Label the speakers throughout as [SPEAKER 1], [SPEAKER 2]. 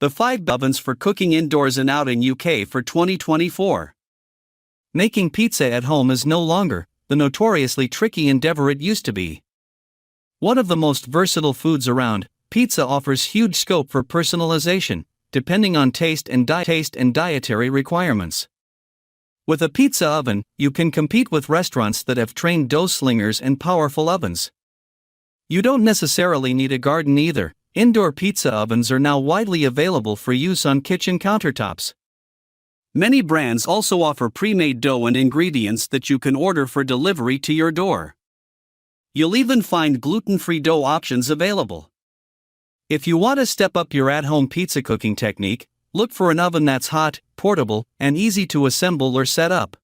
[SPEAKER 1] The 5 ovens for cooking indoors and out in UK for 2024. Making pizza at home is no longer the notoriously tricky endeavor it used to be. One of the most versatile foods around, pizza offers huge scope for personalization, depending on taste and dietary requirements. With a pizza oven, you can compete with restaurants that have trained dough slingers and powerful ovens. You don't necessarily need a garden either. Indoor pizza ovens are now widely available for use on kitchen countertops. Many brands also offer pre-made dough and ingredients that you can order for delivery to your door. You'll even find gluten-free dough options available. If you want to step up your at-home pizza cooking technique, look for an oven that's hot, portable, and easy to assemble or set up.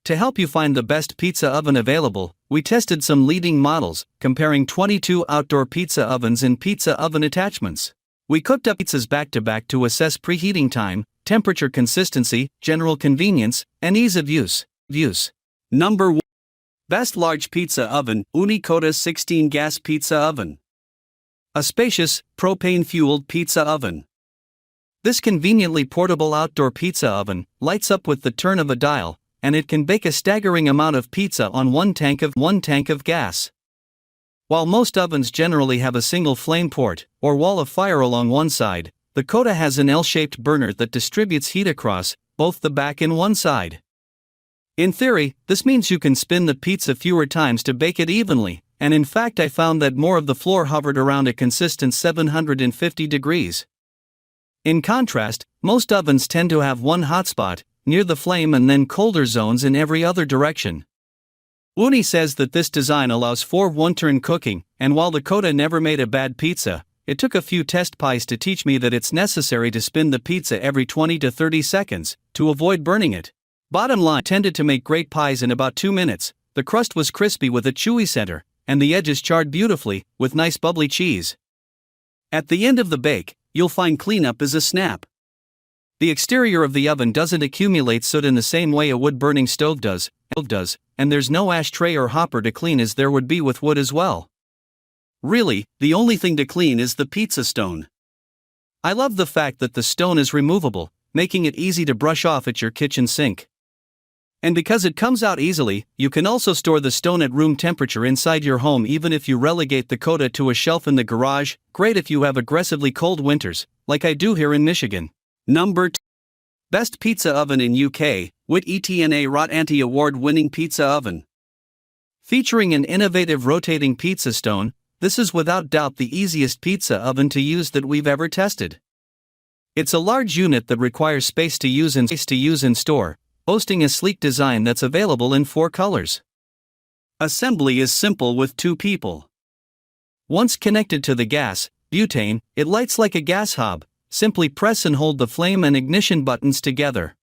[SPEAKER 1] To help you find the best pizza oven available, we tested some leading models, comparing 22 outdoor pizza ovens and pizza oven attachments. We cooked up pizzas back-to-back to assess preheating time, temperature consistency, general convenience, and ease of use. Number 1. Best Large Pizza Oven, Ooni Koda 16 Gas Pizza Oven. A spacious, propane-fueled pizza oven. This conveniently portable outdoor pizza oven lights up with the turn of a dial, and it can bake a staggering amount of pizza on one tank of gas. While most ovens generally have a single flame port or wall of fire along one side, the Koda has an L-shaped burner that distributes heat across both the back and one side. In theory, this means you can spin the pizza fewer times to bake it evenly, and in fact I found that more of the floor hovered around a consistent 750 degrees. In contrast, most ovens tend to have one hotspot near the flame and then colder zones in every other direction. Ooni says that this design allows for one-turn cooking, and while the Koda never made a bad pizza, it took a few test pies to teach me that it's necessary to spin the pizza every 20 to 30 seconds to avoid burning it. Bottom line, tended to make great pies in about 2 minutes. The crust was crispy with a chewy center, and the edges charred beautifully with nice bubbly cheese. At the end of the bake, you'll find cleanup is a snap. The exterior of the oven doesn't accumulate soot in the same way a wood-burning stove does, and there's no ashtray or hopper to clean as there would be with wood as well. Really, the only thing to clean is the pizza stone. I love the fact that the stone is removable, making it easy to brush off at your kitchen sink. And because it comes out easily, you can also store the stone at room temperature inside your home even if you relegate the Koda to a shelf in the garage. Great if you have aggressively cold winters, like I do here in Michigan. Number 2. Best Pizza Oven in UK, Witt ETNA Rotante Award-winning Pizza Oven. Featuring an innovative rotating pizza stone, this is without doubt the easiest pizza oven to use that we've ever tested. It's a large unit that requires space to use and store, boasting a sleek design that's available in 4 colors. Assembly is simple with 2 people. Once connected to the gas, butane, it lights like a gas hob. Simply press and hold the flame and ignition buttons together.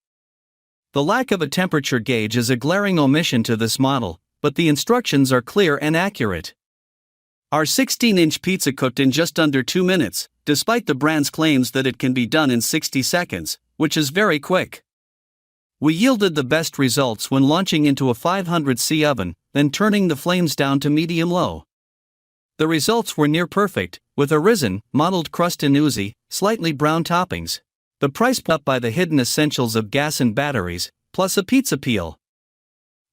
[SPEAKER 1] The lack of a temperature gauge is a glaring omission to this model, but the instructions are clear and accurate. Our 16-inch pizza cooked in just under 2 minutes, despite the brand's claims that it can be done in 60 seconds, which is very quick. We yielded the best results when launching into a 500C oven, then turning the flames down to medium-low. The results were near perfect, with a risen, mottled crust and oozy, slightly brown toppings. The price put up by the hidden essentials of gas and batteries, plus a pizza peel.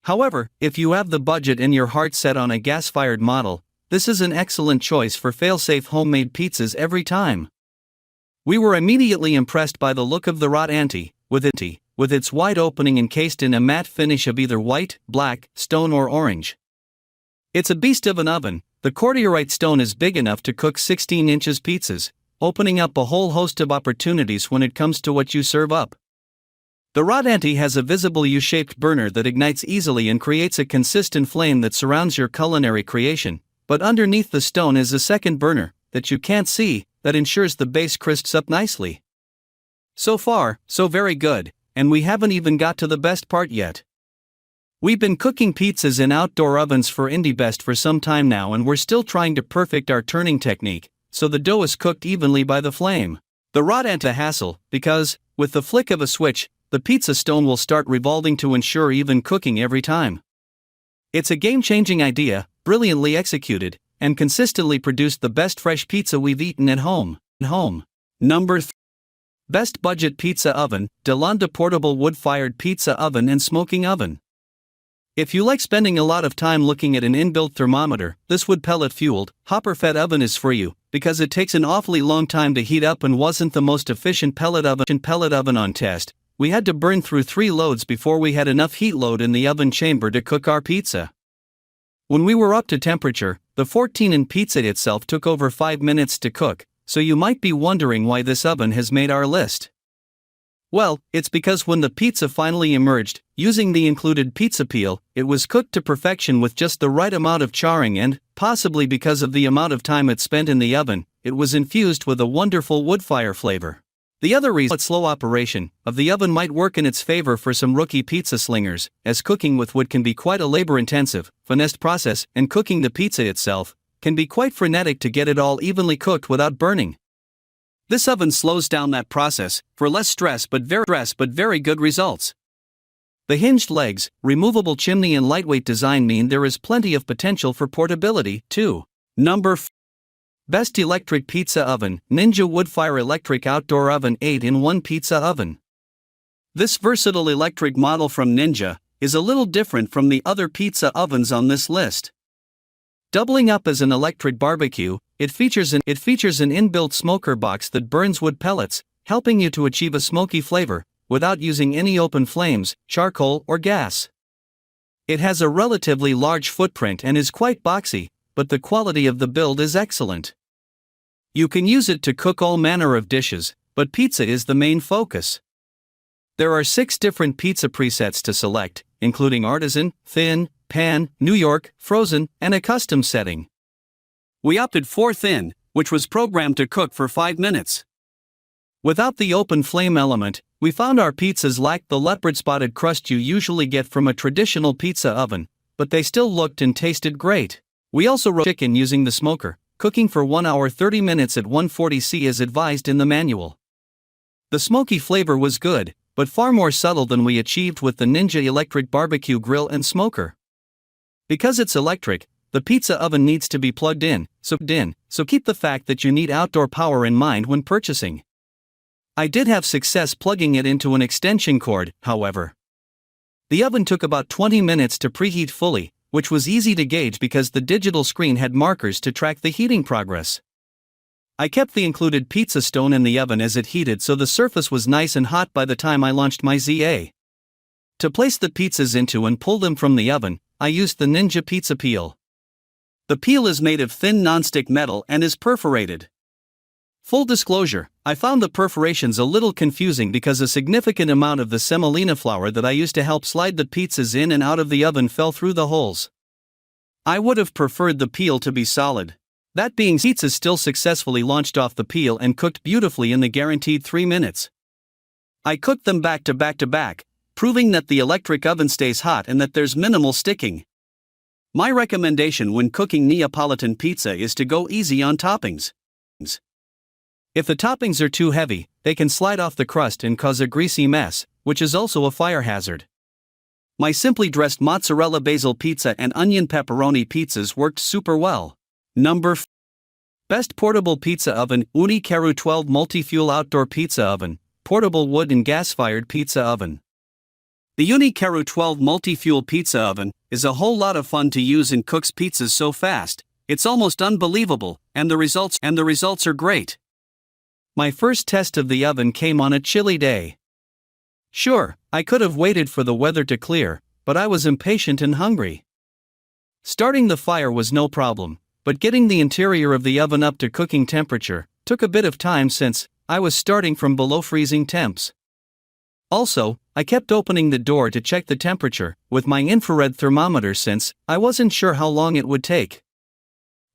[SPEAKER 1] However, if you have the budget and your heart set on a gas-fired model, this is an excellent choice for fail-safe homemade pizzas every time. We were immediately impressed by the look of the Rotante, with its wide opening encased in a matte finish of either white, black, stone or orange. It's a beast of an oven. The cordierite stone is big enough to cook 16 inches pizzas, opening up a whole host of opportunities when it comes to what you serve up. The Rotante has a visible U-shaped burner that ignites easily and creates a consistent flame that surrounds your culinary creation, but underneath the stone is a second burner, that you can't see, that ensures the base crisps up nicely. So far, so very good, and we haven't even got to the best part yet. We've been cooking pizzas in outdoor ovens for IndieBest for some time now, and we're still trying to perfect our turning technique, so the dough is cooked evenly by the flame. The Rotante hassle, because, with the flick of a switch, the pizza stone will start revolving to ensure even cooking every time. It's a game-changing idea, brilliantly executed, and consistently produced the best fresh pizza we've eaten at home. Number 3. Best Budget Pizza Oven, Delonde Portable Wood-Fired Pizza Oven and Smoking Oven. If you like spending a lot of time looking at an inbuilt thermometer, this wood pellet-fueled, hopper-fed oven is for you, because it takes an awfully long time to heat up and wasn't the most efficient pellet oven on test. We had to burn through 3 loads before we had enough heat load in the oven chamber to cook our pizza. When we were up to temperature, the 14-inch pizza itself took over 5 minutes to cook, so you might be wondering why this oven has made our list. Well, it's because when the pizza finally emerged, using the included pizza peel, it was cooked to perfection with just the right amount of charring and, possibly because of the amount of time it spent in the oven, it was infused with a wonderful wood fire flavor. The other reason its slow operation of the oven might work in its favor for some rookie pizza slingers, as cooking with wood can be quite a labor-intensive, finessed process, and cooking the pizza itself can be quite frenetic to get it all evenly cooked without burning. This oven slows down that process, for less stress but very good results. The hinged legs, removable chimney and lightweight design mean there is plenty of potential for portability, too. Number 4. Best Electric Pizza Oven, Ninja Woodfire Electric Outdoor Oven 8-in-1 Pizza Oven. This versatile electric model from Ninja is a little different from the other pizza ovens on this list. Doubling up as an electric barbecue, it features an inbuilt smoker box that burns wood pellets, helping you to achieve a smoky flavor, without using any open flames, charcoal, or gas. It has a relatively large footprint and is quite boxy, but the quality of the build is excellent. You can use it to cook all manner of dishes, but pizza is the main focus. There are 6 different pizza presets to select, including artisan, thin, pan, New York, frozen, and a custom setting. We opted for thin, which was programmed to cook for 5 minutes. Without the open flame element, we found our pizzas lacked the leopard-spotted crust you usually get from a traditional pizza oven, but they still looked and tasted great. We also roasted chicken using the smoker, cooking for 1 hour 30 minutes at 140 C as advised in the manual. The smoky flavor was good, but far more subtle than we achieved with the Ninja electric barbecue grill and smoker. Because it's electric, the pizza oven needs to be plugged in, so keep the fact that you need outdoor power in mind when purchasing. I did have success plugging it into an extension cord, however. The oven took about 20 minutes to preheat fully, which was easy to gauge because the digital screen had markers to track the heating progress. I kept the included pizza stone in the oven as it heated so the surface was nice and hot by the time I launched my ZA. To place the pizzas into and pull them from the oven, I used the Ninja pizza peel. The peel is made of thin nonstick metal and is perforated. Full disclosure, I found the perforations a little confusing because a significant amount of the semolina flour that I used to help slide the pizzas in and out of the oven fell through the holes. I would have preferred the peel to be solid. That being said, pizzas still successfully launched off the peel and cooked beautifully in the guaranteed 3 minutes. I cooked them back to back, proving that the electric oven stays hot and that there's minimal sticking. My recommendation when cooking Neapolitan pizza is to go easy on toppings. If the toppings are too heavy, they can slide off the crust and cause a greasy mess, which is also a fire hazard. My simply dressed mozzarella basil pizza and onion pepperoni pizzas worked super well. Number 4. Best Portable Pizza Oven, Ooni Karu 12 Multi-Fuel Outdoor Pizza Oven, Portable Wood and Gas-Fired Pizza Oven. The Ooni Karu 12 Multi-Fuel Pizza Oven is a whole lot of fun to use and cooks pizzas so fast, it's almost unbelievable, and the results are great. My first test of the oven came on a chilly day. Sure, I could have waited for the weather to clear, but I was impatient and hungry. Starting the fire was no problem, but getting the interior of the oven up to cooking temperature took a bit of time since I was starting from below freezing temps. Also, I kept opening the door to check the temperature with my infrared thermometer since I wasn't sure how long it would take.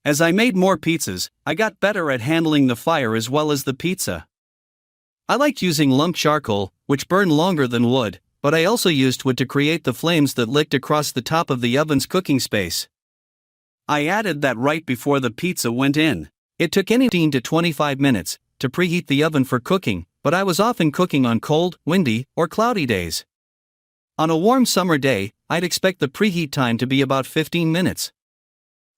[SPEAKER 1] As I made more pizzas, I got better at handling the fire as well as the pizza. I liked using lump charcoal, which burned longer than wood, but I also used wood to create the flames that licked across the top of the oven's cooking space. I added that right before the pizza went in. It took 15 to 25 minutes to preheat the oven for cooking, but I was often cooking on cold, windy, or cloudy days. On a warm summer day, I'd expect the preheat time to be about 15 minutes.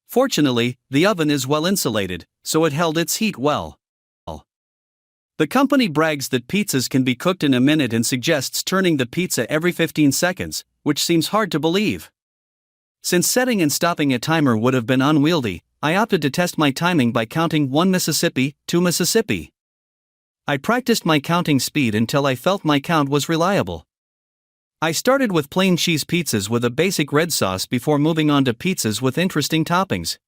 [SPEAKER 1] Fortunately, the oven is well insulated, so it held its heat well. The company brags that pizzas can be cooked in a minute and suggests turning the pizza every 15 seconds, which seems hard to believe. Since setting and stopping a timer would have been unwieldy, I opted to test my timing by counting 1 Mississippi, 2 Mississippi. I practiced my counting speed until I felt my count was reliable. I started with plain cheese pizzas with a basic red sauce before moving on to pizzas with interesting toppings.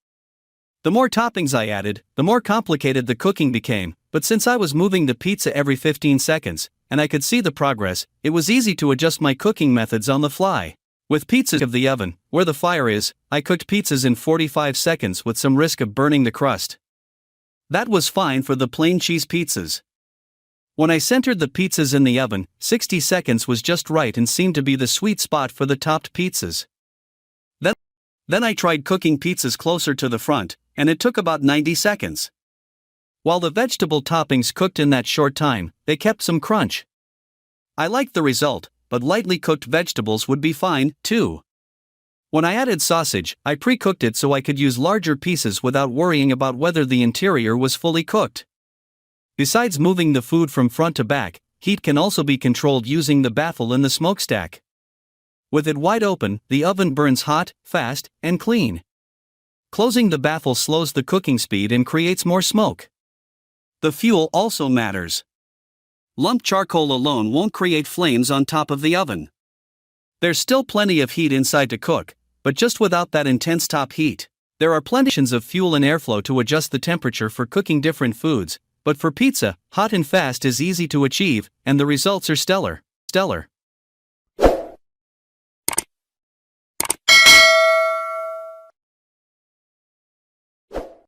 [SPEAKER 1] The more toppings I added, the more complicated the cooking became, but since I was moving the pizza every 15 seconds, and I could see the progress, it was easy to adjust my cooking methods on the fly. With pizzas of the oven, where the fire is, I cooked pizzas in 45 seconds with some risk of burning the crust. That was fine for the plain cheese pizzas. When I centered the pizzas in the oven, 60 seconds was just right and seemed to be the sweet spot for the topped pizzas. Then I tried cooking pizzas closer to the front, and it took about 90 seconds. While the vegetable toppings cooked in that short time, they kept some crunch. I liked the result, but lightly cooked vegetables would be fine, too. When I added sausage, I pre-cooked it so I could use larger pieces without worrying about whether the interior was fully cooked. Besides moving the food from front to back, heat can also be controlled using the baffle in the smokestack. With it wide open, the oven burns hot, fast, and clean. Closing the baffle slows the cooking speed and creates more smoke. The fuel also matters. Lump charcoal alone won't create flames on top of the oven. There's still plenty of heat inside to cook, but just without that intense top heat. There are plenty of fuel and airflow to adjust the temperature for cooking different foods, but for pizza, hot and fast is easy to achieve, and the results are stellar.